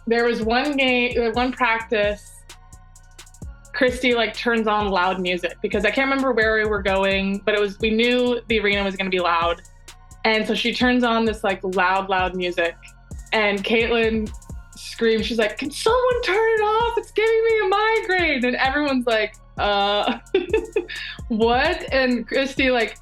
There was one practice, Christy like turns on loud music because I can't remember where we were going, but we knew the arena was going to be loud. And so she turns on this like loud music, and Caitlin screams, she's like, "Can someone turn it off? It's giving me a migraine." And everyone's like, what? And Christy like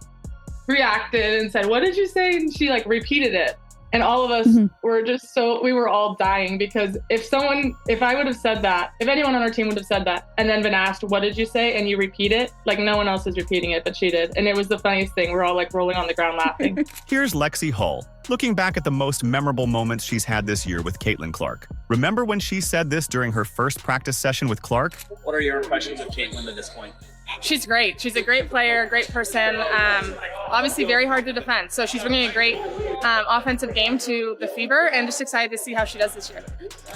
reacted and said, "What did you say?" And she like repeated it. And all of us were just we were all dying because if I would have said that, if anyone on our team would have said that and then been asked, "What did you say?" and you repeat it, like no one else is repeating it, but she did. And it was the funniest thing. We're all like rolling on the ground laughing. Here's Lexie Hull, looking back at the most memorable moments she's had this year with Caitlin Clark. Remember when she said this during her first practice session with Clark? What are your impressions of Caitlin at this point? She's great. She's a great player, great person. Obviously very hard to defend. So she's bringing a great offensive game to the Fever, and just excited to see how she does this year.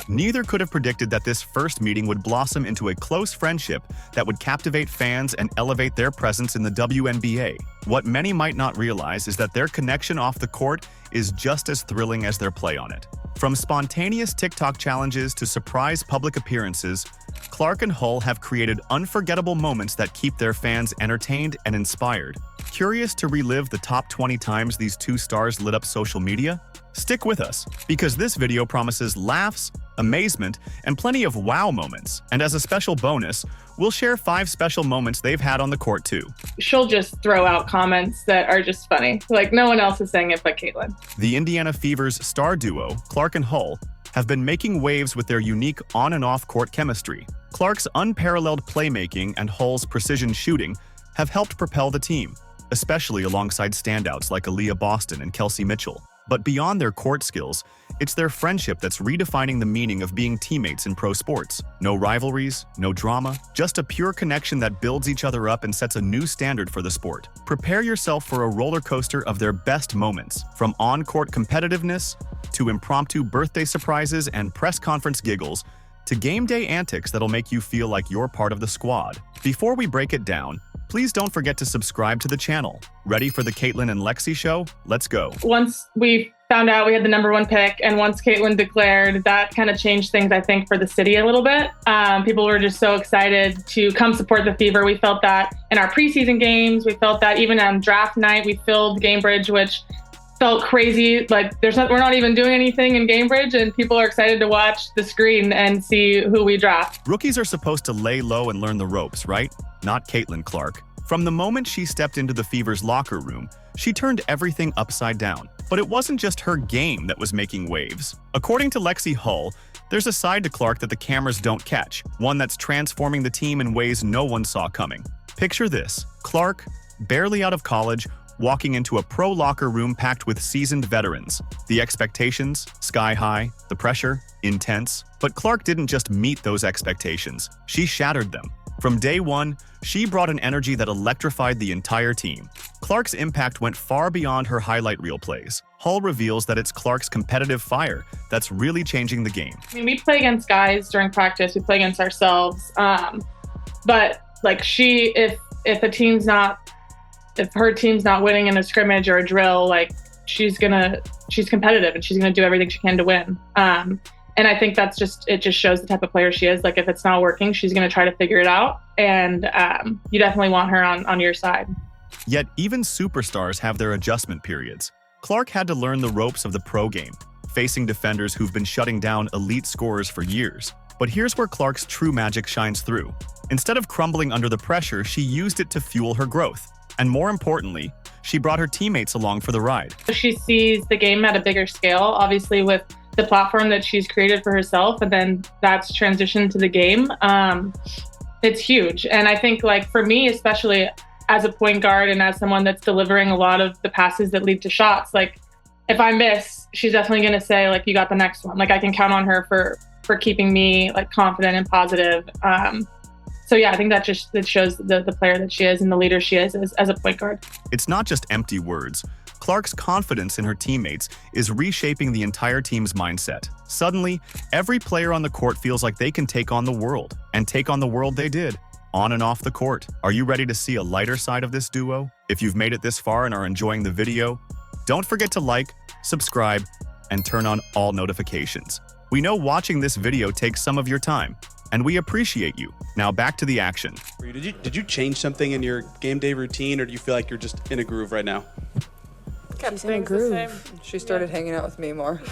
Neither could have predicted that this first meeting would blossom into a close friendship that would captivate fans and elevate their presence in the WNBA. What many might not realize is that their connection off the court is just as thrilling as their play on it. From spontaneous TikTok challenges to surprise public appearances, Clark and Hull have created unforgettable moments that keep their fans entertained and inspired. Curious to relive the top 20 times these two stars lit up social media? Stick with us, because this video promises laughs, amazement, and plenty of wow moments. And as a special bonus, we'll share 5 special moments they've had on the court too. She'll just throw out comments that are just funny. Like no one else is saying it but Caitlin. The Indiana Fever's star duo, Clark and Hull, have been making waves with their unique on- and off-court chemistry. Clark's unparalleled playmaking and Hull's precision shooting have helped propel the team, especially alongside standouts like Aaliyah Boston and Kelsey Mitchell. But beyond their court skills, it's their friendship that's redefining the meaning of being teammates in pro sports. No rivalries, no drama, just a pure connection that builds each other up and sets a new standard for the sport. Prepare yourself for a roller coaster of their best moments, from on-court competitiveness to impromptu birthday surprises and press conference giggles, to game day antics that'll make you feel like you're part of the squad. Before we break it down, please don't forget to subscribe to the channel. Ready for the Caitlin and Lexie show? Let's go. Once we found out we had the #1 pick, and once Caitlin declared, that kind of changed things, I think, for the city a little bit. People were just so excited to come support the Fever. We felt that in our preseason games. We felt that even on draft night, we filled Gamebridge, which felt crazy. Like we're not even doing anything in Gamebridge, and people are excited to watch the screen and see who we draft. Rookies are supposed to lay low and learn the ropes, right? Not Caitlin Clark. From the moment she stepped into the Fever's locker room, she turned everything upside down. But it wasn't just her game that was making waves. According to Lexie Hull, there's a side to Clark that the cameras don't catch, one that's transforming the team in ways no one saw coming. Picture this: Clark, barely out of college, walking into a pro locker room packed with seasoned veterans. The expectations, sky high, the pressure, intense. But Clark didn't just meet those expectations, she shattered them. From day one, she brought an energy that electrified the entire team. Clark's impact went far beyond her highlight reel plays. Hull reveals that it's Clark's competitive fire that's really changing the game. I mean, we play against guys during practice, we play against ourselves. But like if her team's not winning in a scrimmage or a drill, like she's competitive and she's gonna do everything she can to win. And I think it just shows the type of player she is. Like if it's not working, she's gonna try to figure it out. And you definitely want her on your side. Yet even superstars have their adjustment periods. Clark had to learn the ropes of the pro game, facing defenders who've been shutting down elite scorers for years. But here's where Clark's true magic shines through. Instead of crumbling under the pressure, she used it to fuel her growth. And more importantly, she brought her teammates along for the ride. She sees the game at a bigger scale, obviously with the platform that she's created for herself, and then that's transitioned to the game. It's huge. And I think like for me, especially as a point guard and as someone that's delivering a lot of the passes that lead to shots, like if I miss, she's definitely going to say like, you got the next one. Like I can count on her for keeping me like confident and positive. So yeah, I think that shows the player that she is and the leader she is as a point guard. It's not just empty words. Clark's confidence in her teammates is reshaping the entire team's mindset. Suddenly, every player on the court feels like they can take on the world, and take on the world they did, on and off the court. Are you ready to see a lighter side of this duo? If you've made it this far and are enjoying the video, don't forget to like, subscribe, and turn on all notifications. We know watching this video takes some of your time, and we appreciate you. Now back to the action. Did you change something in your game day routine, or do you feel like you're just in a groove right now? She's in a groove. She started hanging out with me more.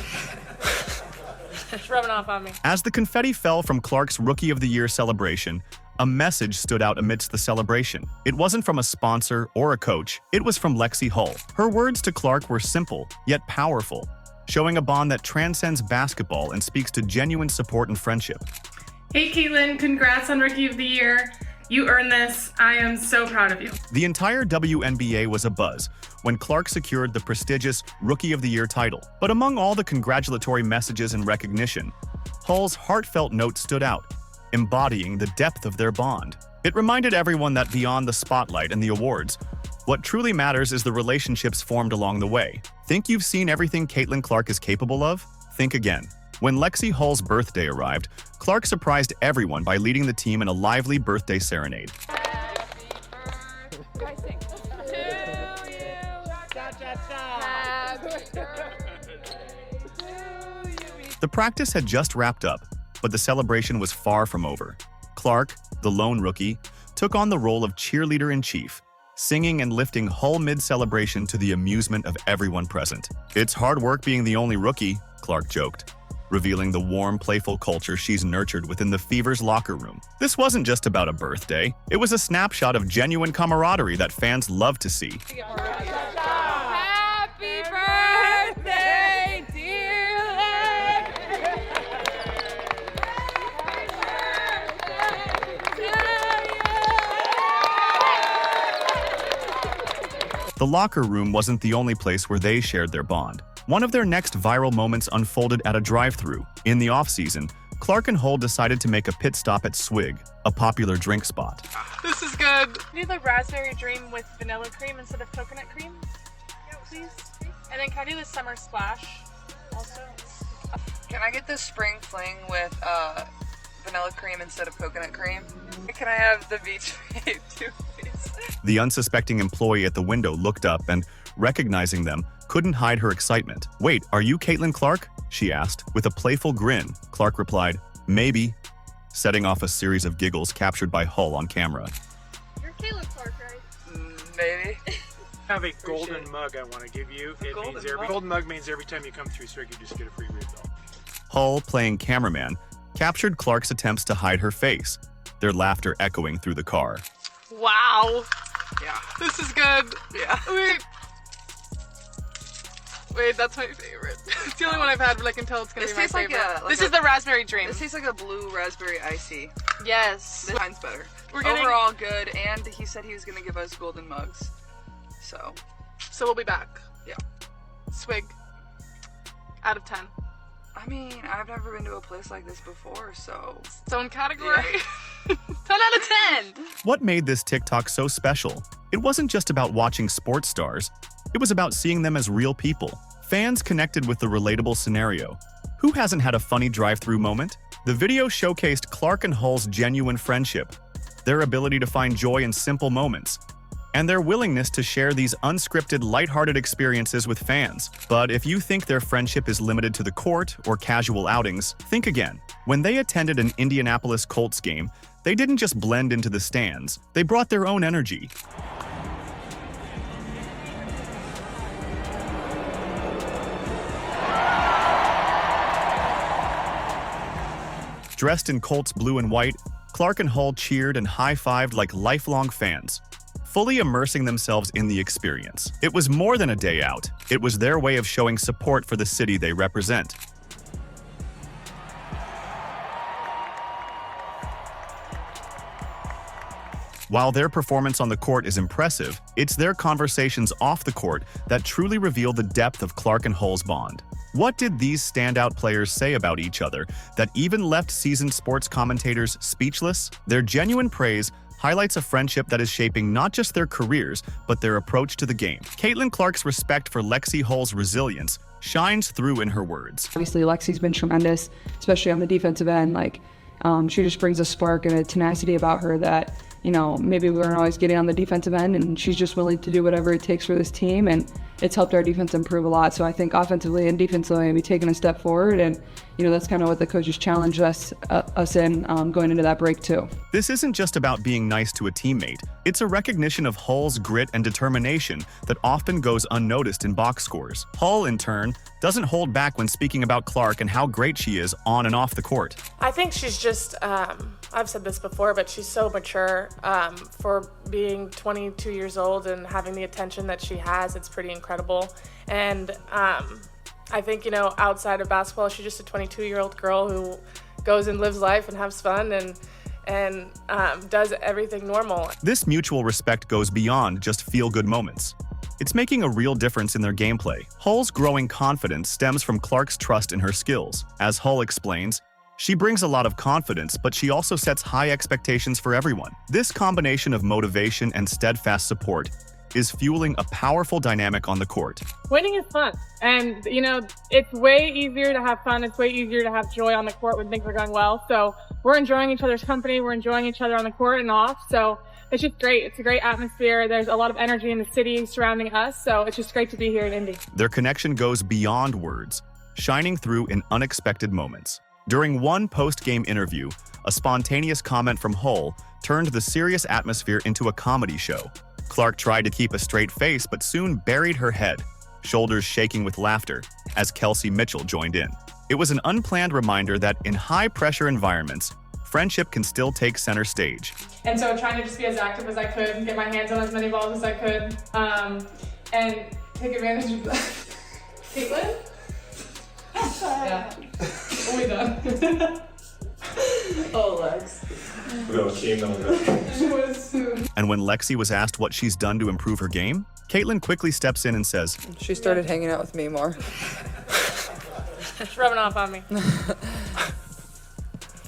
It's rubbing off on me. As the confetti fell from Clark's Rookie of the Year celebration, a message stood out amidst the celebration. It wasn't from a sponsor or a coach, it was from Lexie Hull. Her words to Clark were simple, yet powerful, showing a bond that transcends basketball and speaks to genuine support and friendship. Hey Caitlin, congrats on Rookie of the Year. You earned this. I am so proud of you. The entire WNBA was abuzz when Clark secured the prestigious Rookie of the Year title. But among all the congratulatory messages and recognition, Hull's heartfelt note stood out, embodying the depth of their bond. It reminded everyone that beyond the spotlight and the awards, what truly matters is the relationships formed along the way. Think you've seen everything Caitlin Clark is capable of? Think again. When Lexie Hull's birthday arrived, Clark surprised everyone by leading the team in a lively birthday serenade. The practice had just wrapped up, but the celebration was far from over. Clark, the lone rookie, took on the role of cheerleader-in-chief, singing and lifting Hull mid-celebration to the amusement of everyone present. "It's hard work being the only rookie," Clark joked, revealing the warm, playful culture she's nurtured within the Fever's locker room. This wasn't just about a birthday. It was a snapshot of genuine camaraderie that fans love to see. Happy birthday, dear The locker room wasn't the only place where they shared their bond. One of their next viral moments unfolded at a drive-thru. In the off-season, Clark and Hull decided to make a pit stop at Swig, a popular drink spot. This is good. Do the raspberry dream with vanilla cream instead of coconut cream? Yeah, please. And then can I do the summer splash also? Can I get the spring fling with vanilla cream instead of coconut cream? Can I have the beach babe too, please? The unsuspecting employee at the window looked up and, recognizing them, couldn't hide her excitement. "Wait, are you Caitlin Clark?" she asked. With a playful grin, Clark replied, "Maybe," setting off a series of giggles captured by Hull on camera. You're Caitlin Clark, right? Maybe. I have a golden mug I want to give you. Golden mug means every time you come through Swig, you just get a free refill. Hull, playing cameraman, captured Clark's attempts to hide her face, their laughter echoing through the car. Wow. Yeah. This is good. Yeah. Wait, that's my favorite. It's the only one I've had, but I can tell it's gonna This be my tastes like favorite. a- This is the raspberry dream. This tastes like a blue raspberry icy. Yes. This mine's better. We're getting- Overall good, and he said he was gonna give us golden mugs. So, So we'll be back. yeah. Swig. Out of 10. I mean, I've never been to a place like this before, so... Its own category. 10 out of 10. What made this TikTok so special? It wasn't just about watching sports stars. It was about seeing them as real people. Fans connected with the relatable scenario. Who hasn't had a funny drive-thru moment? The video showcased Clark and Hull's genuine friendship, their ability to find joy in simple moments, and their willingness to share these unscripted, lighthearted experiences with fans. But if you think their friendship is limited to the court or casual outings, think again. When they attended an Indianapolis Colts game, they didn't just blend into the stands, they brought their own energy. Dressed in Colts blue and white, Clark and Hull cheered and high-fived like lifelong fans, fully immersing themselves in the experience. It was more than a day out. It was their way of showing support for the city they represent. While their performance on the court is impressive, it's their conversations off the court that truly reveal the depth of Clark and Hull's bond. What did these standout players say about each other that even left seasoned sports commentators speechless? Their genuine praise highlights a friendship that is shaping not just their careers, but their approach to the game. Caitlin Clark's respect for Lexie Hull's resilience shines through in her words. Obviously, Lexie's been tremendous, especially on the defensive end. She just brings a spark and a tenacity about her that, maybe we weren't always getting on the defensive end, and she's just willing to do whatever it takes for this team. And it's helped our defense improve a lot. So I think offensively and defensively, we've taken a step forward, and that's kind of what the coaches challenged us in going into that break too. This isn't just about being nice to a teammate. It's a recognition of Hull's grit and determination that often goes unnoticed in box scores. Hull, in turn, doesn't hold back when speaking about Clark and how great she is on and off the court. I think she's just, I've said this before, but she's so mature for being 22 years old and having the attention that she has. It's pretty incredible. And I think, outside of basketball, she's just a 22-year-old girl who goes and lives life and has fun and does everything normal. This mutual respect goes beyond just feel-good moments. It's making a real difference in their gameplay. Hull's growing confidence stems from Clark's trust in her skills. As Hull explains, she brings a lot of confidence, but she also sets high expectations for everyone. This combination of motivation and steadfast support is fueling a powerful dynamic on the court. Winning is fun. And, it's way easier to have fun. It's way easier to have joy on the court when things are going well. So we're enjoying each other's company. We're enjoying each other on the court and off. So it's just great. It's a great atmosphere. There's a lot of energy in the city surrounding us. So it's just great to be here in Indy. Their connection goes beyond words, shining through in unexpected moments. During one post-game interview, a spontaneous comment from Hull turned the serious atmosphere into a comedy show. Clark tried to keep a straight face, but soon buried her head, shoulders shaking with laughter, as Kelsey Mitchell joined in. It was an unplanned reminder that in high-pressure environments, friendship can still take center stage. And so trying to just be as active as I could and get my hands on as many balls as I could and take advantage of that. Caitlin? Yeah. We done. Oh, Lex. And when Lexie was asked what she's done to improve her game, Caitlin quickly steps in and says, She started hanging out with me more. It's rubbing off on me.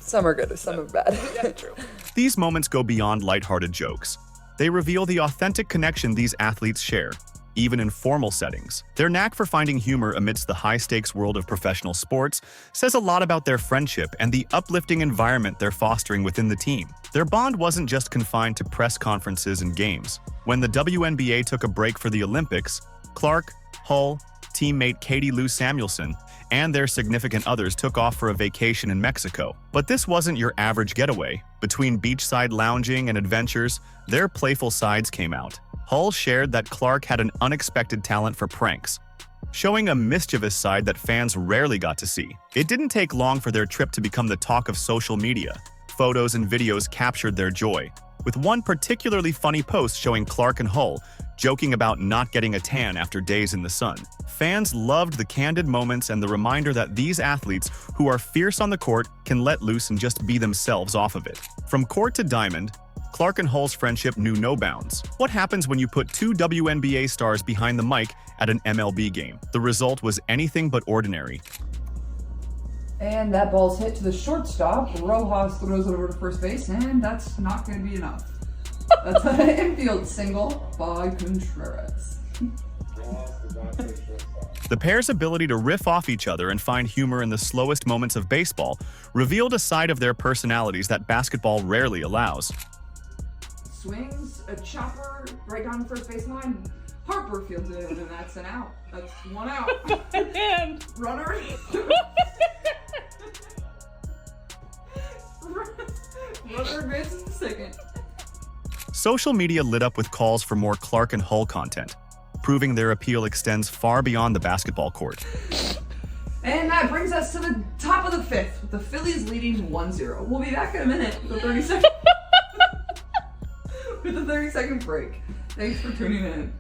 Some are good, some are bad. Yeah, true. These moments go beyond lighthearted jokes. They reveal the authentic connection these athletes share, even in formal settings. Their knack for finding humor amidst the high-stakes world of professional sports says a lot about their friendship and the uplifting environment they're fostering within the team. Their bond wasn't just confined to press conferences and games. When the WNBA took a break for the Olympics, Clark, Hull, teammate Katie Lou Samuelson, and their significant others took off for a vacation in Mexico. But this wasn't your average getaway. Between beachside lounging and adventures, their playful sides came out. Hull shared that Clark had an unexpected talent for pranks, showing a mischievous side that fans rarely got to see. It didn't take long for their trip to become the talk of social media. Photos and videos captured their joy, with one particularly funny post showing Clark and Hull joking about not getting a tan after days in the sun. Fans loved the candid moments and the reminder that these athletes, who are fierce on the court, can let loose and just be themselves off of it. From court to diamond, Clark and Hull's friendship knew no bounds. What happens when you put two WNBA stars behind the mic at an MLB game? The result was anything but ordinary. And that ball's hit to the shortstop. Rojas throws it over to first base, and that's not going to be enough. That's an infield single by Contreras. The pair's ability to riff off each other and find humor in the slowest moments of baseball revealed a side of their personalities that basketball rarely allows. Swings a chopper right down the first baseline. Harper fields it in, and that's an out. That's one out. And Runner. Runner advances to second. Social media lit up with calls for more Clark and Hull content, proving their appeal extends far beyond the basketball court. And that brings us to the top of the fifth, with the Phillies leading 1-0. We'll be back in a minute with a 30-second with a 30-second break. Thanks for tuning in.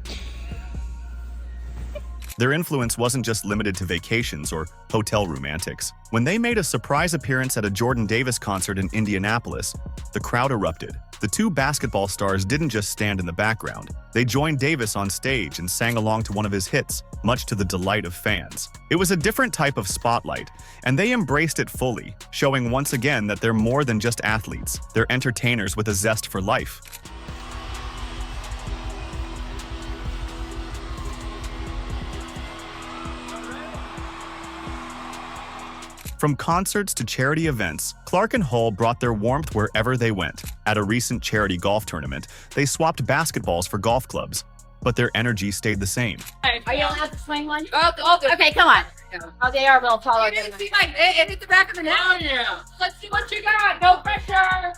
Their influence wasn't just limited to vacations or hotel room antics. When they made a surprise appearance at a Jordan Davis concert in Indianapolis, the crowd erupted. The two basketball stars didn't just stand in the background. They joined Davis on stage and sang along to one of his hits, much to the delight of fans. It was a different type of spotlight, and they embraced it fully, showing once again that they're more than just athletes. They're entertainers with a zest for life. From concerts to charity events, Clark and Hull brought their warmth wherever they went. At a recent charity golf tournament, they swapped basketballs for golf clubs, but their energy stayed the same. Are you allowed to swing one? Okay, come on. Oh, they are a little taller. You didn't see it hit the back of the neck. Oh, yeah. Let's see what you got. No pressure.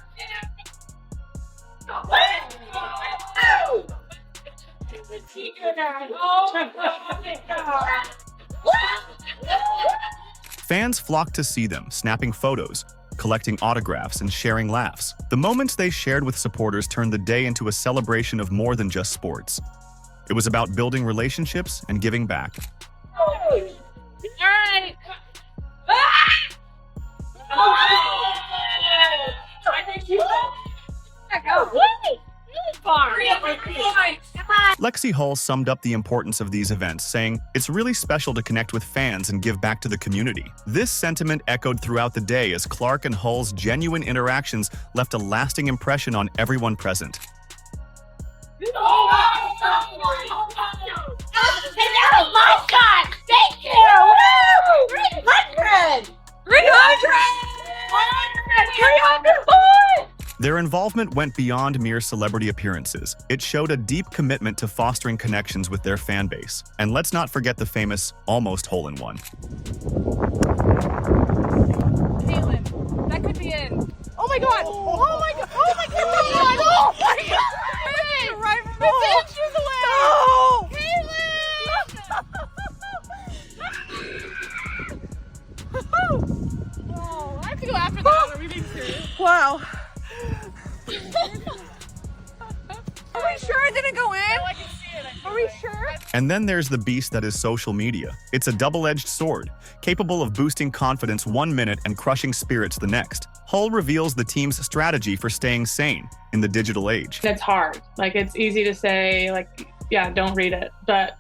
Fans flocked to see them, snapping photos, collecting autographs, and sharing laughs. The moments they shared with supporters turned the day into a celebration of more than just sports. It was about building relationships and giving back. All right. Lexie Hull summed up the importance of these events, saying, "It's really special to connect with fans and give back to the community." This sentiment echoed throughout the day as Clark and Hull's genuine interactions left a lasting impression on everyone present. My shot! Thank you! Woo! 300! 300 points! Their involvement went beyond mere celebrity appearances. It showed a deep commitment to fostering connections with their fan base. And let's not forget the famous almost hole-in-one. Caitlin, that could be in. Oh my god! Oh my god! Oh my god! Oh my god! Hey, right from the No! inches away. No! Oh, I have to go after that. Are we being serious? Wow. Are we sure it didn't go in? No, I can see it. Are we sure? And then there's the beast that is social media. It's a double-edged sword, capable of boosting confidence 1 minute and crushing spirits the next. Hull reveals the team's strategy for staying sane in the digital age. It's hard. Like, it's easy to say, like, yeah, don't read it, but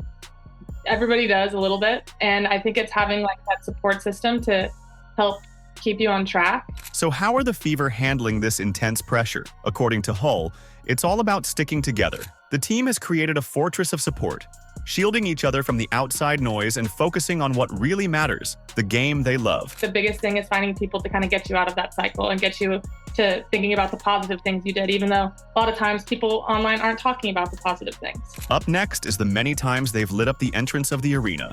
everybody does a little bit. And I think it's having like that support system to help keep you on track. So how are the Fever handling this intense pressure? According to Hull, it's all about sticking together. The team has created a fortress of support, shielding each other from the outside noise and focusing on what really matters, the game they love. The biggest thing is finding people to kind of get you out of that cycle and get you to thinking about the positive things you did, even though a lot of times people online aren't talking about the positive things. Up next is the many times they've lit up the entrance of the arena.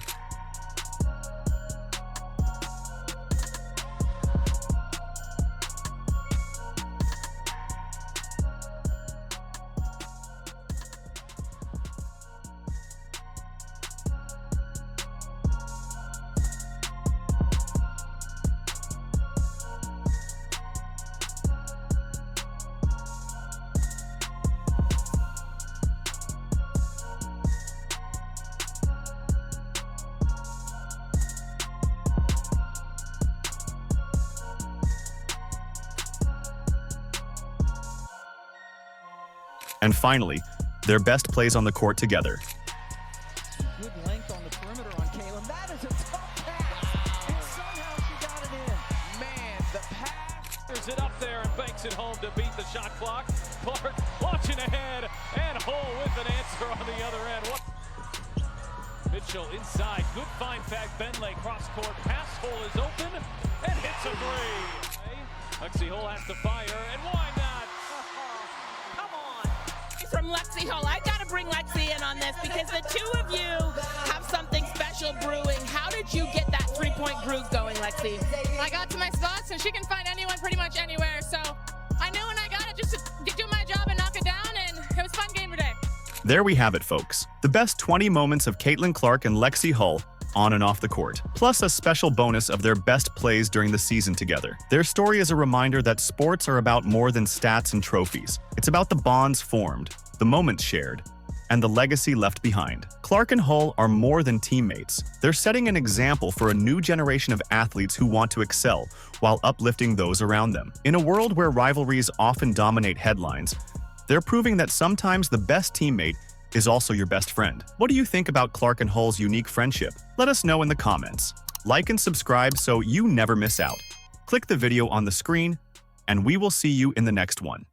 And finally, their best plays on the court together. Good length on the perimeter on Caleb. That is a tough pass. And somehow she got it in. Man, the pass. There's it up there and banks it home to beat the shot clock. Clark launching ahead, and Hull with an answer on the other end. Mitchell inside. Good find back. Benley cross court. Pass. Hull is open and hits a three. Lexie Hull has to fire, and why not? From Lexie Hull. I gotta bring Lexie in on this because the two of you have something special brewing. How did you get that three-point groove going, Lexie? I got to my spots, and she can find anyone pretty much anywhere. So I knew when I got it just to do my job and knock it down, and it was a fun game today. There we have it, folks. The best 20 moments of Caitlin Clark and Lexie Hull on and off the court, plus a special bonus of their best plays during the season together. Their story is a reminder that sports are about more than stats and trophies. It's about the bonds formed, the moments shared, and the legacy left behind. Clark and Hull are more than teammates. They're setting an example for a new generation of athletes who want to excel while uplifting those around them. In a world where rivalries often dominate headlines, they're proving that sometimes the best teammate is also your best friend. What do you think about Clark and Hull's unique friendship? Let us know in the comments. Like and subscribe so you never miss out. Click the video on the screen, and we will see you in the next one.